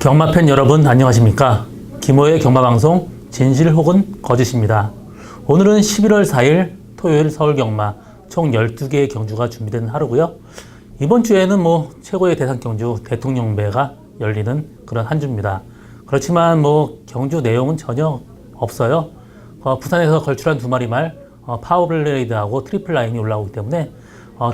경마팬 여러분 안녕하십니까? 김호의 경마방송 진실 혹은 거짓입니다. 오늘은 11월 4일 토요일 서울경마 총 12개의 경주가 준비된 하루고요. 이번 주에는 최고의 대상 경주 대통령배가 열리는 그런 한 주입니다. 그렇지만 경주 내용은 전혀 없어요. 부산에서 걸출한 두 마리 말 파워블레이드하고 트리플 라인이 올라오기 때문에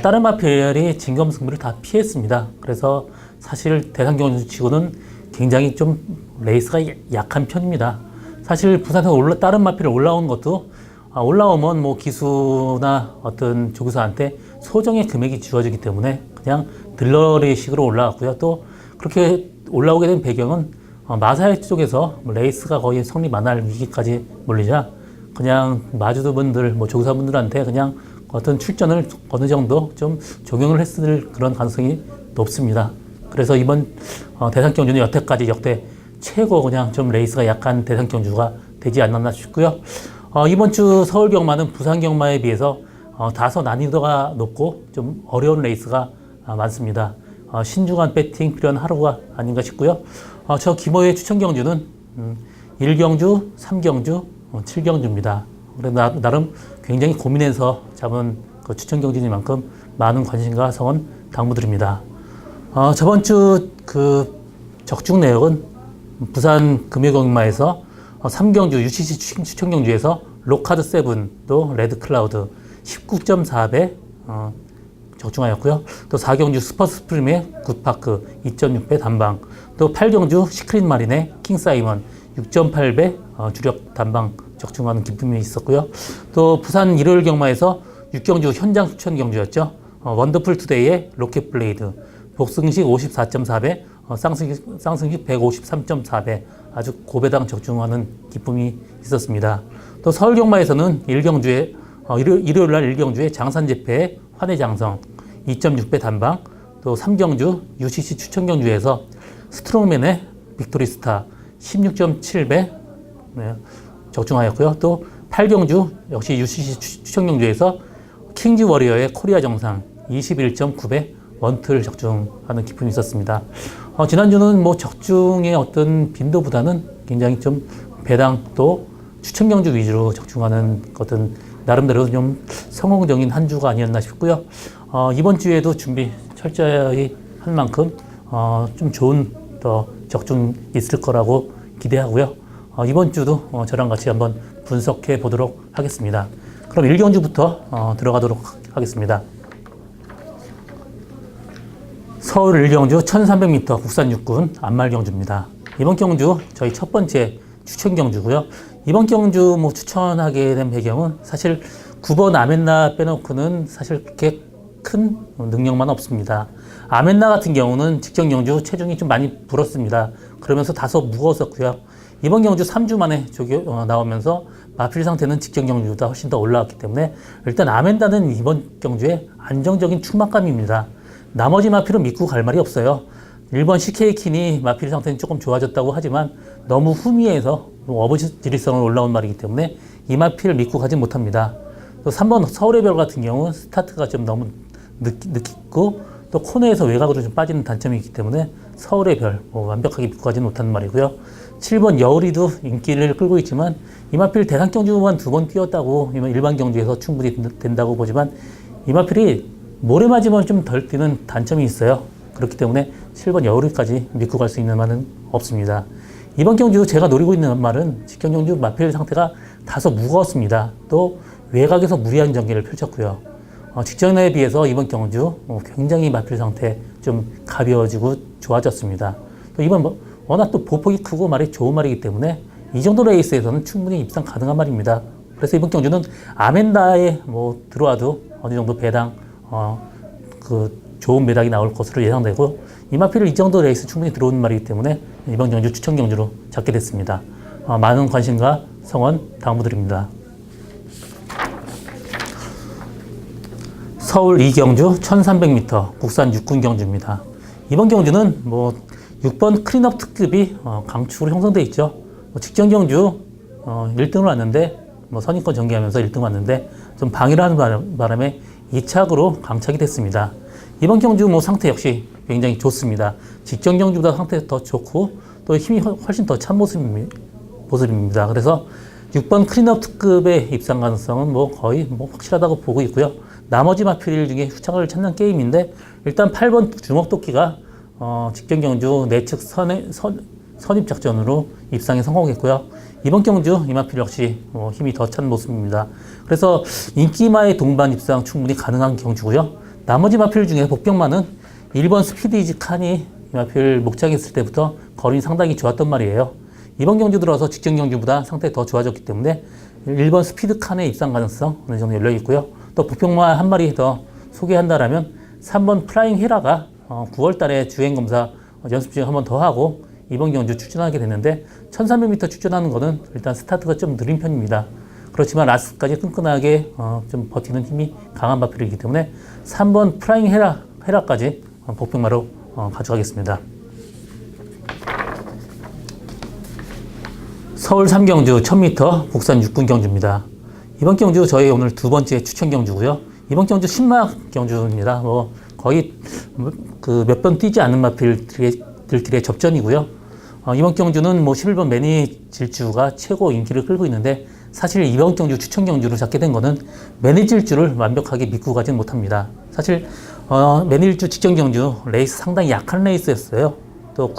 다른 마필이 진검승부를 다 피했습니다. 그래서 사실 대상 경주 치고는 굉장히 좀 레이스가 약한 편입니다. 사실 부산에서 다른 마필 올라온 것도 올라오면 기수나 어떤 조교사한테 소정의 금액이 주어지기 때문에 그냥 들러리식으로 올라왔고요. 또 그렇게 올라오게 된 배경은 마사회 쪽에서 레이스가 거의 성립 안 할 위기까지 몰리자 그냥 마주분들, 조교사분들한테 그냥 어떤 출전을 어느 정도 좀 적용을 했을 그런 가능성이 높습니다. 그래서 이번 대상 경주는 여태까지 역대 최고 그냥 좀 레이스가 약한 대상 경주가 되지 않았나 싶고요. 이번 주 서울 경마는 부산 경마에 비해서 다소 난이도가 높고 좀 어려운 레이스가 많습니다. 신중한 배팅 필요한 하루가 아닌가 싶고요. 저 김호의 추천 경주는 1경주, 3경주, 7경주입니다. 그래서 나름 굉장히 고민해서 잡은 그 추천 경주니만큼 많은 관심과 성원 당부드립니다. 저번 주 그 적중 내역은 부산 금요경마에서 3경주 UCC 추천 경주에서 로카드 7또 레드 클라우드 19.4배 적중하였고요. 또 4경주 슈퍼스프림의 굿파크 2.6배 단방, 또 8경주 시크릿 마린의 킹사이먼 6.8배 주력 단방 적중하는 기쁨이 있었고요. 또 부산 일요일 경마에서 6경주 현장 추천 경주였죠. 원더풀 투데이의 로켓 블레이드 복승식 54.4배, 쌍승식 153.4배 아주 고배당 적중하는 기쁨이 있었습니다. 또 서울 경마에서는 일요일 날 1경주에 장산제패의 환해장성 2.6배 단방, 또 3경주 UCC 추천 경주에서 스트롱맨의 빅토리스타 16.7배 적중하였고요. 또 8경주 역시 UCC 추천 경주에서 킹즈 워리어의 코리아 정상 21.9배 원틀 적중하는 기쁨이 있었습니다. 지난주는 적중의 어떤 빈도보다는 굉장히 좀 배당 또 추천 경주 위주로 적중하는 어떤 나름대로 좀 성공적인 한 주가 아니었나 싶고요. 이번 주에도 준비 철저히 한 만큼 좀 좋은 더 적중 있을 거라고 기대하고요. 이번 주도 저랑 같이 한번 분석해 보도록 하겠습니다. 그럼 1경주부터 들어가도록 하겠습니다. 서울 1경주 1300m 국산 육군 안말 경주입니다. 이번 경주 저희 첫 번째 추천 경주고요. 이번 경주 추천하게 된 배경은 사실 9번 아멘나 빼놓고는 사실 그렇게 큰 능력만 없습니다. 아멘나 같은 경우는 직전 경주 체중이 좀 많이 불었습니다. 그러면서 다소 무거웠었고요. 이번 경주 3주 만에 나오면서 마필 상태는 직전 경주보다 훨씬 더 올라왔기 때문에 일단 아멘다는 이번 경주에 안정적인 충만감입니다. 나머지 마필은 믿고 갈 말이 없어요. 1번 CK킨이 마필 상태는 조금 좋아졌다고 하지만 너무 후미에서 어부지리성으로 올라온 말이기 때문에 이 마필을 믿고 가지 못합니다. 또 3번 서울의 별 같은 경우는 스타트가 좀 너무 늦고 또 코너에서 외곽으로 좀 빠지는 단점이 있기 때문에 서울의 별 완벽하게 믿고 가지 못하는 말이고요. 7번 여우리도 인기를 끌고 있지만 이 마필 대상 경주만 2번 뛰었다고 일반 경주에서 충분히 된다고 보지만 이 마필이 모래 맞으면 좀 덜 뛰는 단점이 있어요. 그렇기 때문에 7번 여우리까지 믿고 갈 수 있는 말은 없습니다. 이번 경주 제가 노리고 있는 말은 직전 경주 마필 상태가 다소 무거웠습니다. 또 외곽에서 무리한 전개를 펼쳤고요. 직전에 비해서 이번 경주 굉장히 마필 상태 좀 가벼워지고 좋아졌습니다. 또 이번 워낙 또 보폭이 크고 말이 좋은 말이기 때문에 이 정도 레이스에서는 충분히 입상 가능한 말입니다. 그래서 이번 경주는 아멘다에 들어와도 어느 정도 배당 좋은 매락이 나올 것으로 예상되고 이 마필을 이 정도 레이스 충분히 들어오는 말이기 때문에 이번 경주 추천 경주로 잡게 됐습니다. 많은 관심과 성원 당부드립니다. 서울 2경주 1300m 국산 육군 경주입니다. 이번 경주는 6번 클린업 특급이 강축으로 형성되어 있죠. 직전 경주 1등을 왔는데 선입권 전개하면서 1등 왔는데 좀 방해를 하는 바람에 2착으로 강착이 됐습니다. 이번 경주 상태 역시 굉장히 좋습니다. 직전 경주보다 상태가 더 좋고 또 힘이 훨씬 더 찬 모습입니다. 그래서 6번 클린업 특급의 입상 가능성은 뭐 거의 뭐 확실하다고 보고 있고요. 나머지 마필 중에 후착을 찾는 게임인데 일단 8번 주먹도끼가 직전 경주 내측 선입 작전으로 입상에 성공했고요. 이번 경주 이마필 역시 힘이 더 찬 모습입니다. 그래서 인기마의 동반 입상 충분히 가능한 경주고요. 나머지 마필 중에 복병마는 1번 스피디지 칸이 이마필 목장했을 때부터 거린이 상당히 좋았단 말이에요. 이번 경주 들어서 직전 경주보다 상태가 더 좋아졌기 때문에 1번 스피드 칸의 입상 가능성 어느 정도 열려 있고요. 또 복병마 한 마리 더 소개한다라면 3번 플라잉 헤라가 9월 달에 주행 검사 연습 중에 한 번 더 하고 이번 경주 출전하게 됐는데 1300m 출전하는 거는 일단 스타트가 좀 느린 편입니다. 그렇지만 라스트까지 끈끈하게 좀 버티는 힘이 강한 마필이기 때문에 3번 플라잉 헤라까지 복병마로 가져가겠습니다. 서울 3경주 1000m 국산 6군 경주입니다. 이번 경주 저희 오늘 두 번째 추천 경주고요. 이번 경주 신마 경주입니다. 뭐 거의 그 몇 번 뛰지 않은 마필들끼리의 접전이고요. 이번 경주는 뭐 11번 매니 질주가 최고 인기를 끌고 있는데 사실 이번 경주 추천 경주로 잡게 된 거는 매니 질주를 완벽하게 믿고 가진 못합니다. 사실 매니 질주 직전 경주 레이스 상당히 약한 레이스였어요. 또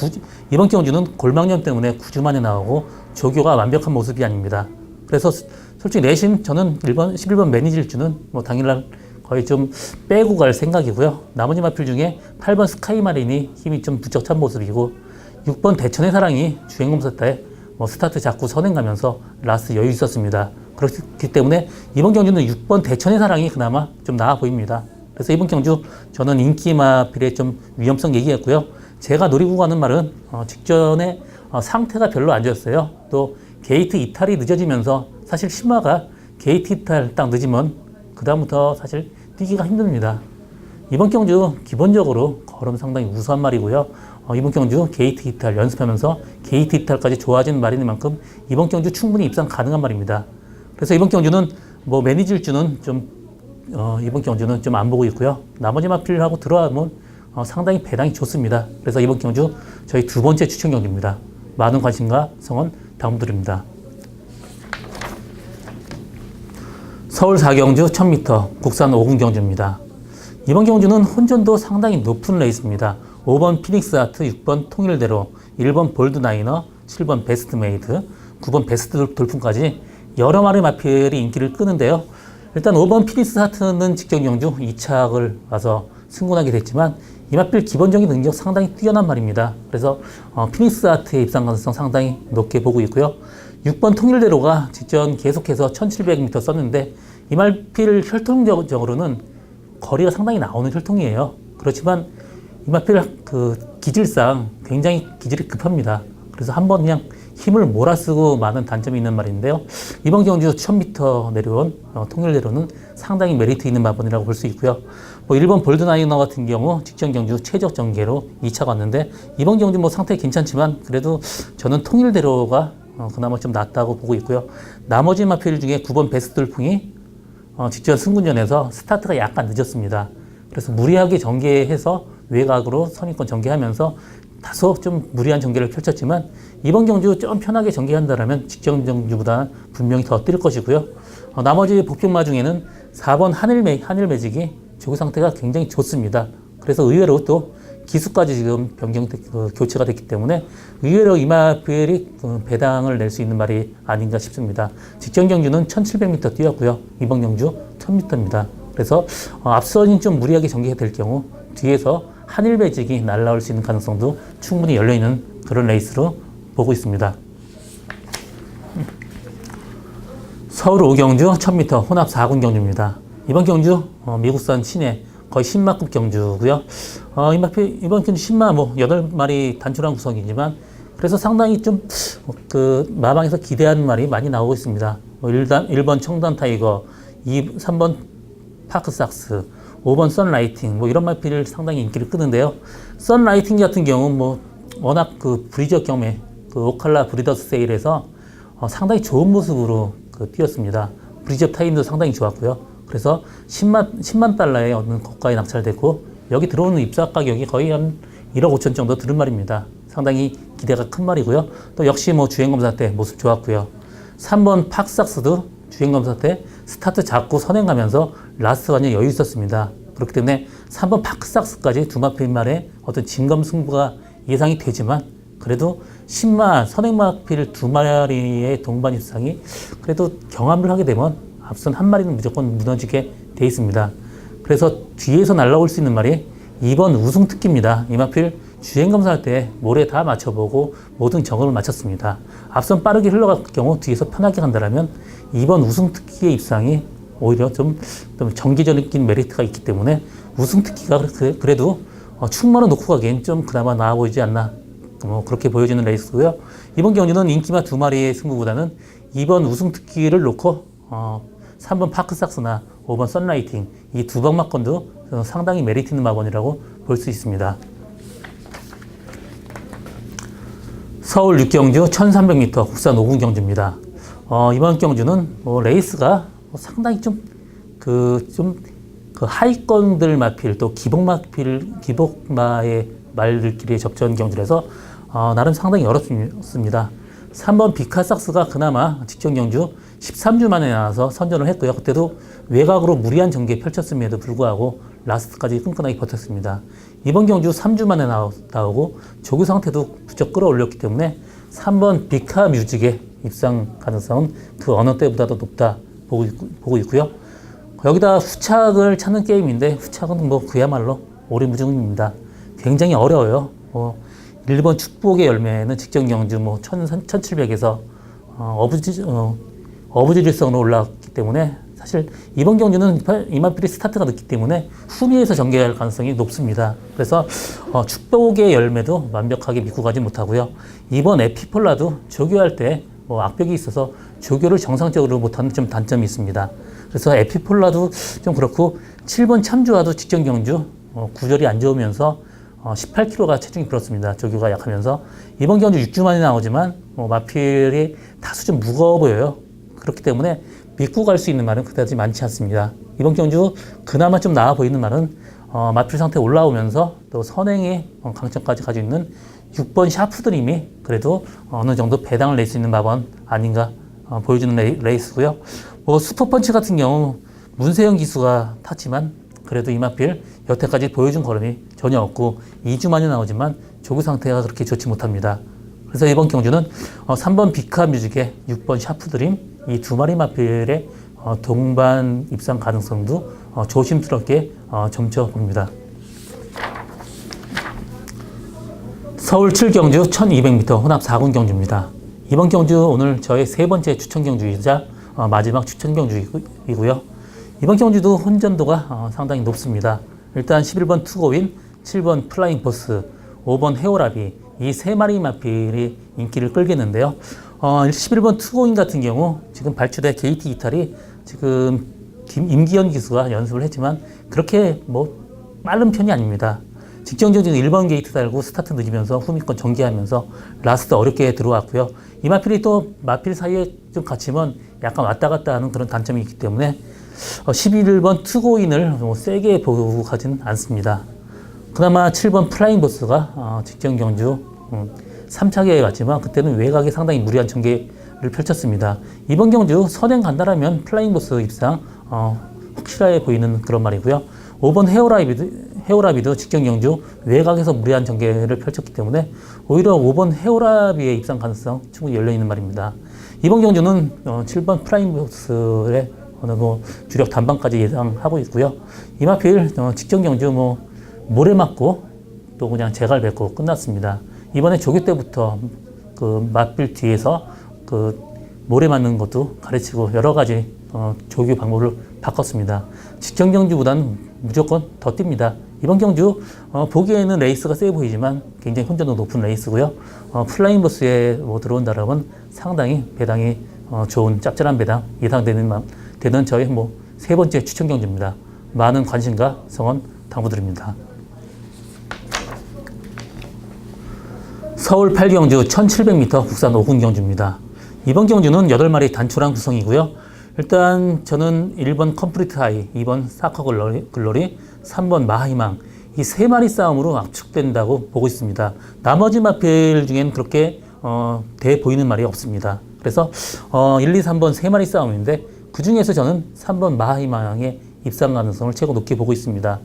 이번 경주는 골망염 때문에 9주 만에 나오고 조교가 완벽한 모습이 아닙니다. 그래서 솔직히 내심 저는 11번 매니 질주는 뭐 당일날 거의 좀 빼고 갈 생각이고요. 나머지 마필 중에 8번 스카이 마린이 힘이 좀 부쩍 찬 모습이고 6번 대천의 사랑이 주행검사 때 스타트 잡고 선행 가면서 라스트 여유 있었습니다. 그렇기 때문에 이번 경주는 6번 대천의 사랑이 그나마 좀 나아 보입니다. 그래서 이번 경주 저는 인기 마필의 좀 위험성 얘기했고요. 제가 노리고 가는 말은 직전에 상태가 별로 안 좋았어요. 또 게이트 이탈이 늦어지면서 사실 신마가 게이트 이탈 딱 늦으면 그 다음부터 사실 뛰기가 힘듭니다. 이번 경주 기본적으로 걸음 상당히 우수한 말이고요. 이번 경주 게이트 이탈 연습하면서 게이트 이탈까지 좋아진 말인 만큼 이번 경주 충분히 입상 가능한 말입니다. 그래서 이번 경주는 뭐 매니질주는 좀 이번 경주는 좀 안 보고 있고요. 나머지 마필하고 들어가면 상당히 배당이 좋습니다. 그래서 이번 경주 저희 두 번째 추천 경주입니다. 많은 관심과 성원 당부드립니다. 서울 4경주 1000m 국산 5군 경주입니다. 이번 경주는 혼전도 상당히 높은 레이스입니다. 5번 피닉스 하트, 6번 통일대로, 1번 볼드 나이너, 7번 베스트 메이드, 9번 베스트 돌풍까지 여러 마리 마필이 인기를 끄는데요. 일단 5번 피닉스 하트는 직전 경주 2착을 와서 승군하게 됐지만 이 마필 기본적인 능력 상당히 뛰어난 말입니다. 그래서 피닉스 하트의 입상 가능성 상당히 높게 보고 있고요. 6번 통일대로가 직전 계속해서 1700m 썼는데 이 마필 혈통적으로는 거리가 상당히 나오는 혈통이에요. 그렇지만 이 마필 그 기질상 굉장히 기질이 급합니다. 그래서 한번 그냥 힘을 몰아쓰고 많은 단점이 있는 말인데요. 이번 경주 1000m 내려온 통일대로는 상당히 메리트 있는 마번이라고 볼 수 있고요. 뭐 1번 볼드나이너 같은 경우 직전 경주 최적 전개로 2차 갔는데 이번 경주 뭐 상태 괜찮지만 그래도 저는 통일대로가 그나마 좀 낫다고 보고 있고요. 나머지 마필 중에 9번 베스트 돌풍이 직전 승군전에서 스타트가 약간 늦었습니다. 그래서 무리하게 전개해서 외곽으로 선입권 전개하면서 다소 좀 무리한 전개를 펼쳤지만 이번 경주 좀 편하게 전개한다면 직전 경주보다 분명히 더 뛸 것이고요. 나머지 복병마 중에는 4번 하늘 매직이 조교 상태가 굉장히 좋습니다. 그래서 의외로 또 기수까지 지금 교체가 됐기 때문에 의외로 이마필이 배당을 낼 수 있는 말이 아닌가 싶습니다. 직전 경주는 1700m 뛰었고요. 이번 경주 1000m입니다. 그래서 앞선이 좀 무리하게 전개가 될 경우 뒤에서 한일 매직이 날아올 수 있는 가능성도 충분히 열려있는 그런 레이스로 보고 있습니다. 서울 5경주 1000m 혼합 4군 경주입니다. 이번 경주 미국산 신예 거의 신마급 경주고요. 이번 경주 신마 뭐 8마리 단출한 구성이지만 그래서 상당히 좀 마방에서 기대하는 말이 많이 나오고 있습니다. 1번 청단 타이거, 3번 파크삭스, 5번 선라이팅 뭐 이런 마필을 상당히 인기를 끄는데요. 선라이팅 같은 경우 뭐 워낙 브리저 경매 오칼라 브리더스 세일에서 상당히 좋은 모습으로 뛰었습니다. 브리저 타임도 상당히 좋았고요. 그래서 10만 달러의 어느 고가에 낙찰됐고 여기 들어오는 입사 가격이 거의 한 1억 5천 정도 드는 말입니다. 상당히 기대가 큰 말이고요. 또 역시 뭐 주행검사 때 모습 좋았고요. 3번 팍삭스도 주행검사 때 스타트 잡고 선행하면서 라스트 완전 여유 있었습니다. 그렇기 때문에 3번 팍삭스까지 두 마필 말에 어떤 진검승부가 예상이 되지만 그래도 10마 선행마필 두 마리의 동반 입상이 그래도 경합을 하게 되면 앞선 한 마리는 무조건 무너지게 돼 있습니다. 그래서 뒤에서 날라올 수 있는 말이 2번 우승특기입니다. 이 마필 주행검사할 때 모래 다 맞춰보고 모든 점검을 마쳤습니다. 앞선 빠르게 흘러갈 경우 뒤에서 편하게 간다면 2번 우승특기의 입상이 오히려 좀 정기적인 메리트가 있기 때문에 우승특기가 그래도 충만을 놓고 가기엔 좀 그나마 나아 보이지 않나 그렇게 보여지는 레이스고요. 이번 경주는 인기마 두 마리의 승부보다는 2번 우승특기를 놓고 3번 파크삭스나 5번 선라이팅 이 두 방막건도 상당히 메리트 있는 마번이라고 볼 수 있습니다. 서울 6경주 1300m 국산 5군 경주입니다. 이번 경주는 레이스가 상당히 그 하위권들 마필 또 기복마의 말들끼리의 접전 경주라서 나름 상당히 어렵습니다. 3번 비카삭스가 그나마 직전 경주 13주 만에 나와서 선전을 했고요. 그때도 외곽으로 무리한 전개 펼쳤음에도 불구하고 라스트까지 끈끈하게 버텼습니다. 이번 경주 3주 만에 나오고 조교 상태도 부쩍 끌어올렸기 때문에 3번 비카 뮤직의 입상 가능성은 그 어느 때보다도 높다 보고 있고요. 여기다 후착을 찾는 게임인데 후착은 뭐 그야말로 오리무중입니다. 굉장히 어려워요. 1번 축복의 열매는 직전 경주 1700에서 어부지릴성으로 올라왔기 때문에 사실 이번 경주는 이마필이 스타트가 늦기 때문에 후미에서 전개할 가능성이 높습니다. 그래서 축복의 열매도 완벽하게 믿고 가지 못하고요. 이번 에피폴라도 조교할 때 악벽이 있어서 조교를 정상적으로 못하는 좀 단점이 있습니다. 그래서 에피폴라도 좀 그렇고 7번 참주와도 직전 경주 구절이 안 좋으면서 18kg가 체중이 불었습니다. 조교가 약하면서 이번 경주 6주 만에 나오지만 마필이 다소 좀 무거워 보여요. 그렇기 때문에 믿고 갈 수 있는 말은 그다지 많지 않습니다. 이번 경주 그나마 좀 나아 보이는 말은 마필 상태 올라오면서 또 선행의 강점까지 가지고 있는 6번 샤프드림이 그래도 어느 정도 배당을 낼 수 있는 마번 아닌가 보여주는 레이스고요. 슈퍼펀치 같은 경우 문세영 기수가 탔지만 그래도 이마필 여태까지 보여준 걸음이 전혀 없고 2주 만에 나오지만 조교 상태가 그렇게 좋지 못합니다. 그래서 이번 경주는 3번 비카 뮤직의 6번 샤프드림 이 두 마리 마필의 동반 입상 가능성도 조심스럽게 점쳐봅니다. 서울 7경주 1200m 혼합 4군 경주입니다. 이번 경주 오늘 저의 세 번째 추천 경주이자 마지막 추천 경주이고요. 이번 경주도 혼전도가 상당히 높습니다. 일단 11번 투고인, 7번 플라잉 보스, 5번 헤오라비 이 세 마리 마필이 인기를 끌겠는데요. 11번 투고인 같은 경우 지금 발주대 게이트 이탈이 지금 임기현 기수가 연습을 했지만 그렇게 빠른 편이 아닙니다. 직전 경주는 1번 게이트 달고 스타트 늦으면서 후미권 전개하면서 라스트 어렵게 들어왔고요. 이 마필이 또 마필 사이에 좀 갇히면 약간 왔다 갔다 하는 그런 단점이 있기 때문에 11번 투고인을 세게 보고 가지는 않습니다. 그나마 7번 플라잉 보스가 직전 경주 3차기에 갔지만 그때는 외곽에 상당히 무리한 전개를 펼쳤습니다. 이번 경주 선행 간다라면 플라잉 보스 입상 확실해 보이는 그런 말이고요. 5번 헤오라비도 직전 경주 외곽에서 무리한 전개를 펼쳤기 때문에 오히려 5번 헤오라비의 입상 가능성 충분히 열려있는 말입니다. 이번 경주는 7번 플라잉 보스의 주력 단방까지 예상하고 있고요. 이마필 직전 경주 모래 맞고 또 그냥 제갈 뱉고 끝났습니다. 이번에 조교 때부터 그 마필 뒤에서 그 모래 맞는 것도 가르치고 여러 가지 조교 방법을 바꿨습니다. 직전 경주보다는 무조건 더 뜁니다. 이번 경주 보기에는 레이스가 세 보이지만 굉장히 혼전도 높은 레이스고요. 플라잉 버스에 들어온다라면 상당히 배당이 좋은 짭짤한 배당 예상되는 저의 세 번째 추천 경주입니다. 많은 관심과 성원 당부드립니다. 서울 8경주 1700m 국산 5군 경주입니다. 이번 경주는 8마리 단촐한 구성이고요. 일단 저는 1번 컴플리트 하이, 2번 사커 글로리, 3번 마하희망 이 세 마리 싸움으로 압축된다고 보고 있습니다. 나머지 마필 중엔 그렇게 돼 보이는 말이 없습니다. 그래서 1, 2, 3번 세 마리 싸움인데 그 중에서 저는 3번 마하이망의 입상 가능성을 최고 높게 보고 있습니다.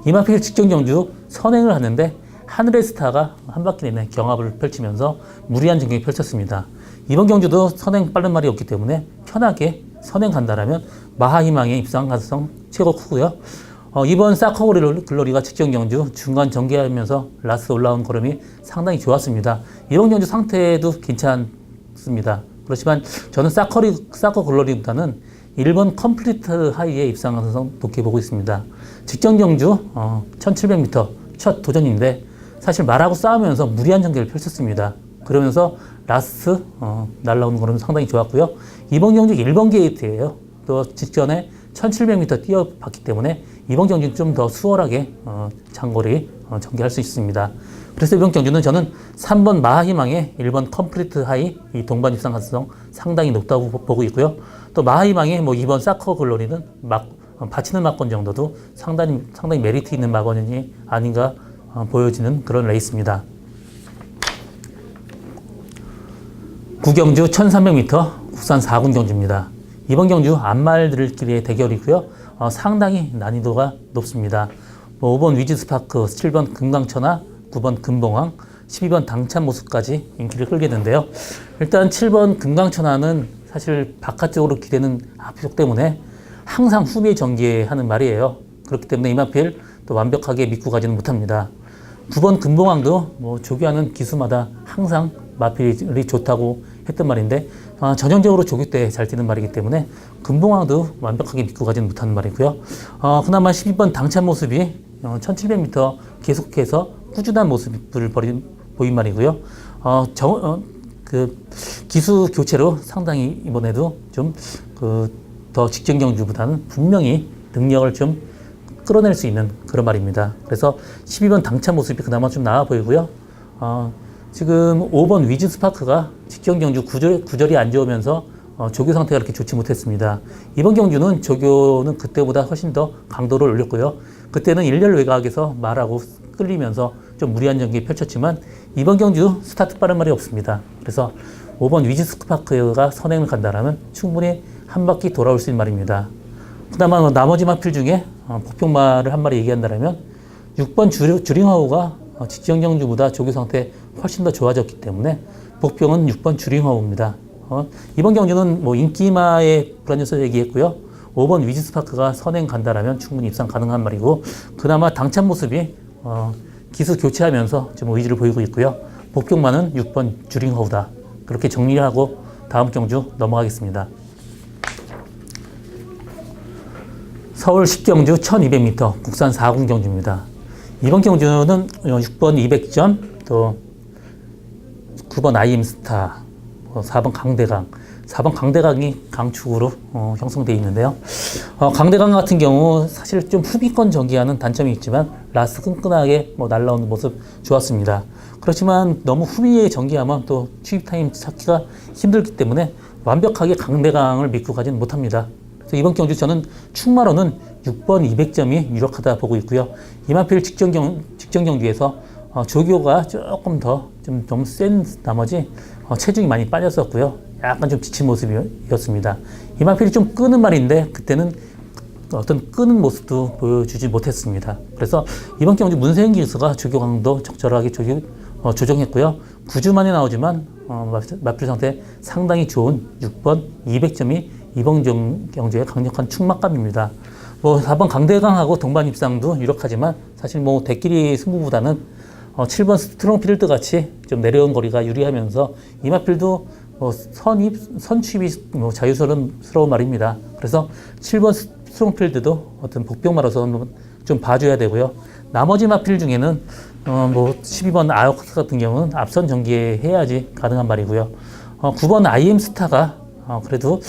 이 마필 직전 경주 선행을 하는데 하늘의 스타가 한 바퀴 내내 경합을 펼치면서 무리한 전경이 펼쳤습니다. 이번 경주도 선행 빠른 말이 없기 때문에 편하게 선행 간다라면 마하희망의 입상 가능성 최고 크고요. 이번 사커 글로리가 직전 경주 중간 전개하면서 라스 올라온 걸음이 상당히 좋았습니다. 이번 경주 상태도 괜찮습니다. 그렇지만 저는 사커 글로리보다는 1번 컴플리트 하이의 입상 가능성 높게 보고 있습니다. 직전 경주 1700m 첫 도전인데 사실 말하고 싸우면서 무리한 전개를 펼쳤습니다. 그러면서 라스 날라오는 걸음은 상당히 좋았고요. 이번 경주 1번 게이트예요. 또 직전에 1700m 뛰어봤기 때문에 이번 경주는 좀 더 수월하게 장거리 전개할 수 있습니다. 그래서 이번 경주는 저는 3번 마하희망의 1번 컴플리트 하이 이 동반 입상 가능성 상당히 높다고 보고 있고요. 또 마하희망의 2번 사커 글로리는 받치는 막권 정도도 상당히 메리트 있는 막원이 아닌가 보여지는 그런 레이스입니다. 구경주 1300m 국산 4군 경주입니다. 이번 경주 안말들끼리의 대결이고요. 상당히 난이도가 높습니다. 5번 위즈스파크, 7번 금강천하, 9번 금봉황, 12번 당찬 모습까지 인기를 끌게 되는데요. 일단 7번 금강천하는 사실 바깥쪽으로 기대는 앞쪽 때문에 항상 후미에 전개하는 말이에요. 그렇기 때문에 이 마필 또 완벽하게 믿고 가지는 못합니다. 9번 금봉황도 조교하는 기수마다 항상 마필이 좋다고 했던 말인데 전형적으로 조교 때 잘 뛰는 말이기 때문에 금봉황도 완벽하게 믿고 가지는 못하는 말이고요. 그나마 12번 당찬 모습이 1700m 계속해서 꾸준한 모습을 보인 말이고요. 그 기수 교체로 상당히 이번에도 좀 더 직전 경주보다는 분명히 능력을 좀 끌어낼 수 있는 그런 말입니다. 그래서 12번 당찬 모습이 그나마 좀 나아 보이고요. 지금 5번 위즈 스파크가 직전 경주 구절이 안 좋으면서 조교 상태가 그렇게 좋지 못했습니다. 이번 경주는 조교는 그때보다 훨씬 더 강도를 올렸고요. 그때는 일렬 외곽에서 말하고 끌리면서 좀 무리한 전개 펼쳤지만 이번 경주 스타트 빠른 말이 없습니다. 그래서 5번 위즈 스파크가 선행을 간다라면 충분히 한 바퀴 돌아올 수 있는 말입니다. 그나마 나머지 마필 중에 복평말을 한 마리 얘기한다면 6번 주링하우가 직전 경주보다 조교 상태 훨씬 더 좋아졌기 때문에 복평은 6번 주링하우입니다. 이번 경주는 인기마의 불안요소 얘기했고요. 5번 위즈스파크가 선행 간다라면 충분히 입상 가능한 말이고 그나마 당찬 모습이 기수 교체하면서 좀 의지를 보이고 있고요. 복평만은 6번 주링하우다. 그렇게 정리를 하고 다음 경주 넘어가겠습니다. 서울 10경주 1200m 국산 4군 경주입니다. 이번 경주는 6번 200점, 또 9번 IM스타, 4번 강대강, 4번 강대강이 강축으로 형성되어 있는데요. 강대강 같은 경우 사실 좀 후비권 전개하는 단점이 있지만 라스 끈끈하게 날라오는 모습 좋았습니다. 그렇지만 너무 후비에 전개하면 또 취입 타임 찾기가 힘들기 때문에 완벽하게 강대강을 믿고 가지는 못합니다. 그래서 이번 경주 저는 충마로는 6번 200점이 유력하다 보고 있고요. 이마필 직전 경주에서 조교가 조금 더 좀 센 나머지 체중이 많이 빠졌었고요. 약간 좀 지친 모습이었습니다. 이마필이 좀 끄는 말인데 그때는 어떤 끄는 모습도 보여주지 못했습니다. 그래서 이번 경주 문세영 기수가 조교 강도 적절하게 조정했고요. 9주 만에 나오지만 마필 상태 상당히 좋은 6번 200점이 이번 경주의 강력한 충막감입니다. 4번 강대강하고 동반 입상도 유력하지만 사실 대끼리 승부보다는 7번 스트롱필드 같이 좀 내려온 거리가 유리하면서 이마필도 선취입이 자유스러운 말입니다. 그래서 7번 스트롱필드도 어떤 복병마로서 좀 봐줘야 되고요. 나머지 마필 중에는 12번 아역스 같은 경우는 앞선 전개해야지 가능한 말이고요. 9번 IM스타가 그래도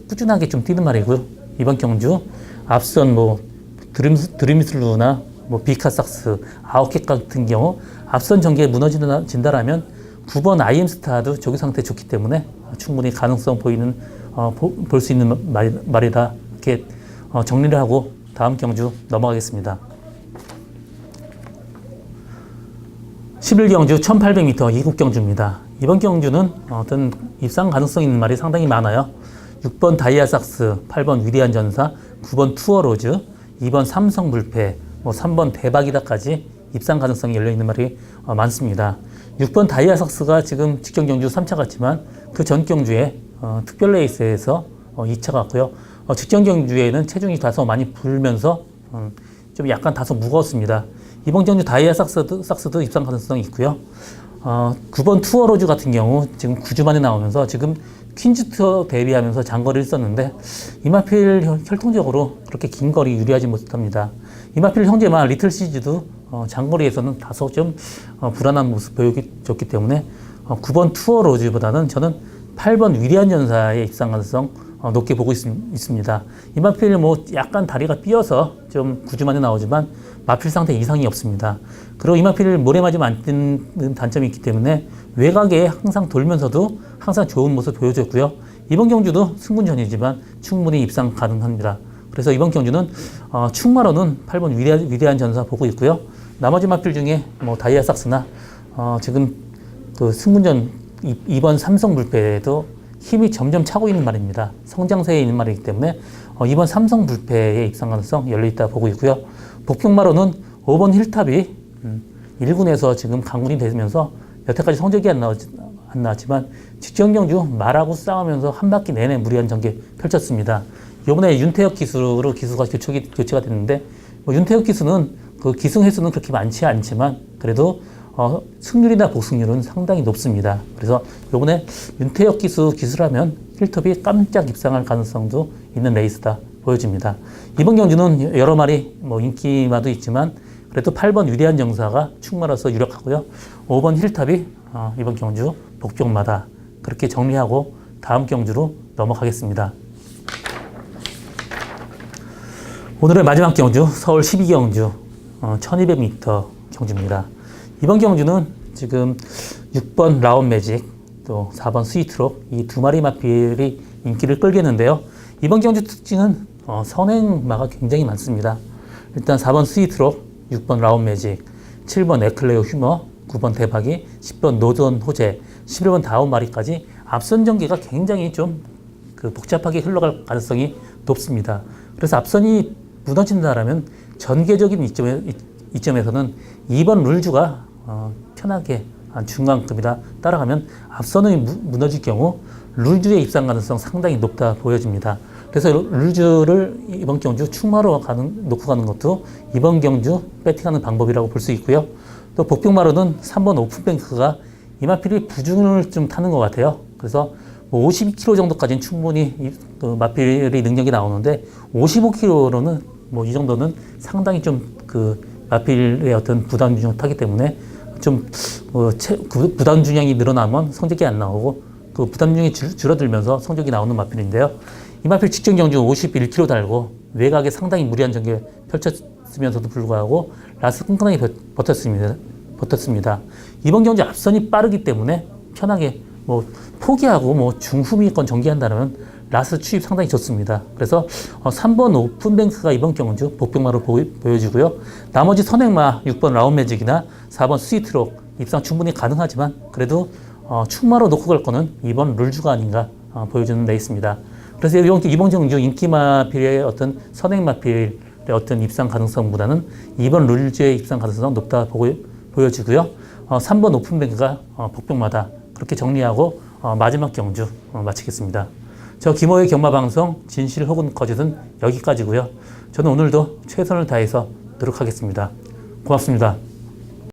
꾸준하게 좀 뛰는 말이고요. 이번 경주 앞선 드림슬루나 비카삭스, 아웃캣 같은 경우 앞선 전개에 무너진다라면 9번 IM스타도 조교 상태 좋기 때문에 충분히 가능성 볼 수 있는 말이다. 이렇게 정리를 하고 다음 경주 넘어가겠습니다. 11경주 1800m 이국 경주입니다. 이번 경주는 어떤 입상 가능성 있는 말이 상당히 많아요. 6번 다이아삭스, 8번 위대한 전사, 9번 투어로즈, 2번 삼성불패, 3번 대박이다까지 입상 가능성이 열려있는 말이 많습니다. 6번 다이아삭스가 지금 직전 경주 3차 갔지만 그 전 경주에 특별 레이스에서 2차 갔고요. 직전 경주에는 체중이 다소 많이 불면서 좀 약간 다소 무거웠습니다. 이번 경주 다이아삭스도 입상 가능성이 있고요. 9번 투어로즈 같은 경우 지금 9주 만에 나오면서 지금 퀸즈 투어 데뷔하면서 장거리를 썼는데 이마필 혈통적으로 그렇게 긴 거리 유리하지 못합니다. 이마필 형제만 리틀 시즈도 장거리에서는 다소 좀 불안한 모습 보여줬기 때문에 9번 투어로즈보다는 저는 8번 위대한 전사의 입상 가능성 높게 보고 있습니다. 이마필 약간 다리가 삐어서 좀 9주 만에 나오지만 마필 상태 이상이 없습니다. 그리고 이마필을 모래 맞으면 안 뜨는 단점이 있기 때문에 외곽에 항상 돌면서도 항상 좋은 모습 보여줬고요. 이번 경주도 승군전이지만 충분히 입상 가능합니다. 그래서 이번 경주는 충마로는 8번 위대한 전사 보고 있고요. 나머지 마필 중에 다이아삭스나 지금 그 승군전 2번 삼성불패에도 힘이 점점 차고 있는 말입니다. 성장세에 있는 말이기 때문에 이번 삼성불패의 입상 가능성 열려있다 보고 있고요. 복평마로는 5번 힐탑이 1군에서 지금 강군이 되면서 여태까지 성적이 안 나왔지만 직전 경주 말하고 싸우면서 한 바퀴 내내 무리한 전개 펼쳤습니다. 이번에 윤태혁 기수로 기수가 교체가 됐는데 윤태혁 기수는 그 기승 횟수는 그렇게 많지 않지만 그래도 승률이나 복승률은 상당히 높습니다. 그래서 이번에 윤태혁 기수라면 힐톱이 깜짝 입상할 가능성도 있는 레이스다 보여집니다. 이번 경주는 여러 마리 인기마도 있지만 그래도 8번 위대한 정사가 충마로서 유력하고요. 5번 힐탑이 이번 경주 복병마다 그렇게 정리하고 다음 경주로 넘어가겠습니다. 오늘의 마지막 경주 서울 12경주 1200m 경주입니다. 이번 경주는 지금 6번 라운매직 또 4번 스위트록 이 두 마리 마필이 인기를 끌겠는데요. 이번 경주 특징은 선행마가 굉장히 많습니다. 일단 4번 스위트록, 6번 라운매직, 7번 에클레오 휴머, 9번 대박이, 10번 노던 호재, 11번 다운마리까지 앞선 전개가 굉장히 좀 복잡하게 흘러갈 가능성이 높습니다. 그래서 앞선이 무너진다라면 전개적인 이점에서는 2번 룰주가 편하게 중간급이다 따라가면 앞선이 무너질 경우 룰주의 입상 가능성 상당히 높다 보여집니다. 그래서 룰주를 이번 경주 충마로 놓고 가는 것도 이번 경주 배팅하는 방법이라고 볼 수 있고요. 또 복병마로는 3번 오픈뱅크가 이마필이 부중을 좀 타는 것 같아요. 그래서 52km 정도까지는 충분히 마필의 능력이 나오는데 55km로는 이 정도는 상당히 좀 마필의 어떤 부담 균형을 타기 때문에 좀 부담 균형이 늘어나면 성적이 안 나오고 그 부담 균형이 줄어들면서 성적이 나오는 마필인데요. 이 마필 직전 경주 51km 달고 외곽에 상당히 무리한 전개 펼쳤으면서도 불구하고 라스 끈끈하게 버텼습니다. 이번 경주 앞선이 빠르기 때문에 편하게 포기하고 중후미권 전개한다면 라스 추입 상당히 좋습니다. 그래서 3번 오픈뱅크가 이번 경주 복병마로 보여지고요. 나머지 선행마 6번 라운매직이나 4번 스위트록 입상 충분히 가능하지만 그래도 충마로 놓고 갈 거는 2번 룰주가 아닌가 보여주는 레이스입니다. 그래서 이번 경주 인기마필의 어떤 선행마필의 어떤 입상 가능성보다는 2번 룰주의 입상 가능성이 높다 보여지고요. 3번 오픈뱅크가 복병마다 그렇게 정리하고 마지막 경주 마치겠습니다. 저 김호의 경마방송 진실 혹은 거짓은 여기까지고요. 저는 오늘도 최선을 다해서 노력하겠습니다. 고맙습니다.